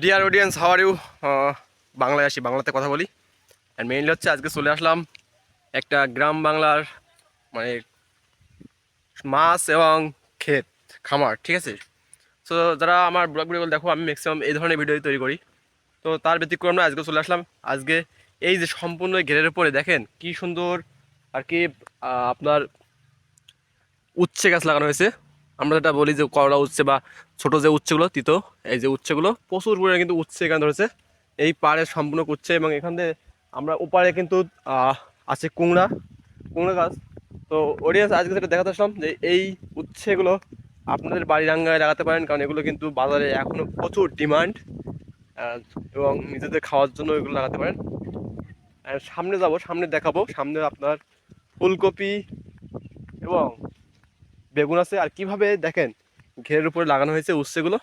Deer audience, how are you? বাংলায় আসি, বাংলাতে কথা বলি। অ্যান্ড মেইনলি হচ্ছে আজকে চলে আসলাম একটা গ্রাম বাংলার মানে মাছ এবং ক্ষেত খামার, ঠিক আছে? সো যারা আমার ব্লগ ভিডিওগুলো দেখো, আমি ম্যাক্সিমাম এই ধরনের ভিডিও তৈরি করি। তো তার ব্যতিক্রম না, আজকে চলে আসলাম। আজকে এই যে সম্পূর্ণ ঘেরের উপরে দেখেন কি সুন্দর আর কি আপনার উচ্ছে গাছ লাগানো হয়েছে। আমরা যেটা বলি যে করলা উচ্ছে বা ছোট যে উচ্ছেগুলো তিতো, এই যে উচ্ছেগুলো প্রচুর পরিমাণে কিন্তু উচ্ছে এখানে ধরেছে। এই পাড়ে সম্পূর্ণ উচ্ছে, এবং এখান থেকে আমরা ওপারে কিন্তু আছে কুমড়া কুমড়া গাছ। তো অডিয়েন্স, আজকে যেটা দেখাতে আসলাম যে এই উচ্ছেগুলো আপনাদের বাড়ির আঙ্গায় লাগাতে পারেন, কারণ এগুলো কিন্তু বাজারে এখনো প্রচুর ডিমান্ড, এবং নিজেদের খাওয়ার জন্য এগুলো লাগাতে পারেন। আর সামনে যাব, সামনে দেখাবো, সামনে আপনার ফুলকপি এবং বেগুন আছে। আর কিভাবে দেখেন ঘেরের উপরে লাগানো হয়েছে উচ্ছেগুলো,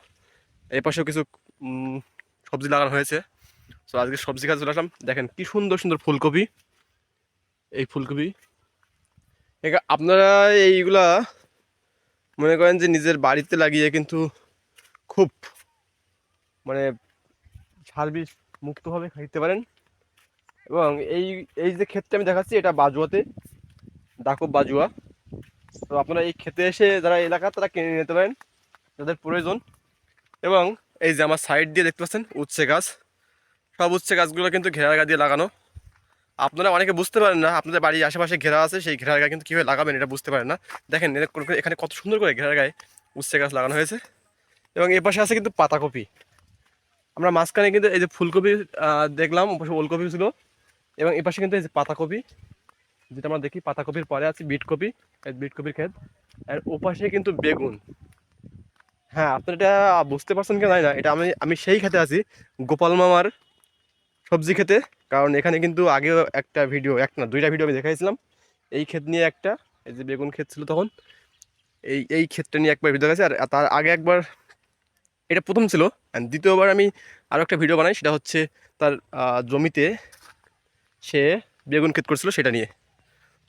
এই পাশেও কিছু উম, সবজি লাগানো হয়েছে। তো আজকে সবজি গাছ চলে আসলাম, দেখেন কি সুন্দর সুন্দর ফুলকপি। এই ফুলকপি আপনারা এইগুলা মনে করেন যে নিজের বাড়িতে লাগিয়ে কিন্তু খুব মানে সার্ভিস মুক্তভাবে খাইতে পারেন। এবং এই এই যে ক্ষেতটা আমি দেখাচ্ছি, এটা বাজুয়াতে, ডাকব বাজুয়া। তো আপনারা এই খেতে এসে যারা এলাকা তারা কিনে নিতে পারেন যাদের প্রয়োজন। এবং এই যে আমার সাইড দিয়ে দেখতে পাচ্ছেন উচ্ছে গাছ, সব উচ্ছে গাছগুলো কিন্তু ঘেরা দিয়ে লাগানো। আপনারা অনেকে বুঝতে পারেন না, আপনাদের বাড়ির আশেপাশে ঘেরা আছে, সেই ঘেরার গায়ে কিন্তু কীভাবে লাগাবেন এটা বুঝতে পারেন না। দেখেন এখানে কত সুন্দর করে ঘেরার গায়ে উচ্ছে গাছ লাগানো হয়েছে। এবং এ পাশে আছে কিন্তু পাতাকপি। আমরা মাঝখানে কিন্তু এই যে ফুলকপি দেখলাম, ওপাশে ওলকপি ছিল, এবং এ পাশে কিন্তু এই যে পাতাকপি, যেটা আমরা দেখি পাতাকপির পরে আছে বিট কপি, এই বিট কপির ক্ষেত। আর ওপাশে কিন্তু বেগুন। হ্যাঁ, আপনারা এটা বুঝতে পারছেন কি জানি না, এটা আমি আমি সেই খেতে আছি, গোপাল মামার সবজি খেতে। কারণ এখানে কিন্তু আগেও একটা ভিডিও, এক না দুইটা ভিডিও আমি দেখাইছিলাম এই ক্ষেত নিয়ে। একটা এই যে বেগুন ক্ষেত ছিল তখন, এই ক্ষেতটা নিয়ে একবার ভিডিও দেখাচ্ছি। আর তার আগে একবার, এটা প্রথম ছিল। অ্যান্ড দ্বিতীয়বার আমি আরও একটা ভিডিও বানাই, সেটা হচ্ছে তার জমিতে সে বেগুন ক্ষেত করছিল, সেটা নিয়ে।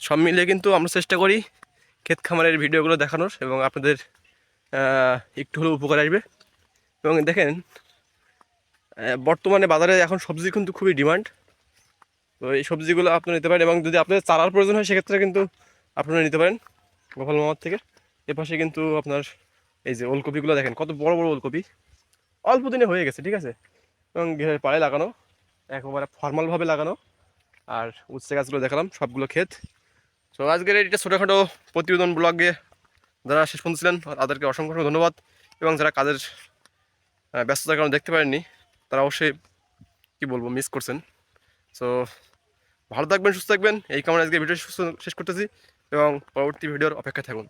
সব মিলিয়ে কিন্তু আমরা চেষ্টা করি ক্ষেত খামারের ভিডিওগুলো দেখানোর, এবং আপনাদের একটু হলেও উপকার আসবে। এবং দেখেন বর্তমানে বাজারে এখন সবজির কিন্তু খুবই ডিমান্ড। তো এই সবজিগুলো আপনারা নিতে পারেন, এবং যদি আপনাদের চারার প্রয়োজন হয় সেক্ষেত্রে কিন্তু আপনারা নিতে পারেন গোপাল মামার থেকে। এপাশে কিন্তু আপনার এই যে ওলকপিগুলো দেখেন কত বড় বড় ওলকপি, অল্প দিনে হয়ে গেছে, ঠিক আছে? এবং ঘেরের পাড়ে লাগানো, একেবারে ফর্মালভাবে লাগানো। আর উচ্ছে গাছগুলো দেখালাম, সবগুলো ক্ষেত। তো আজকের এটা ছোটোখাটো প্রতিবেদন ব্লগে যারা শেষ পর্যন্ত ছিলেন তাদেরকে অসংখ্য অসংখ্য ধন্যবাদ। এবং যারা কাজের ব্যস্ততার কারণে দেখতে পারেননি, তারা অবশ্যই কী বলবো মিস করছেন। সো ভালো থাকবেন, সুস্থ থাকবেন, এই কারণে আজকে ভিডিও শেষ করতেছি, এবং পরবর্তী ভিডিওর অপেক্ষায় থাকুন।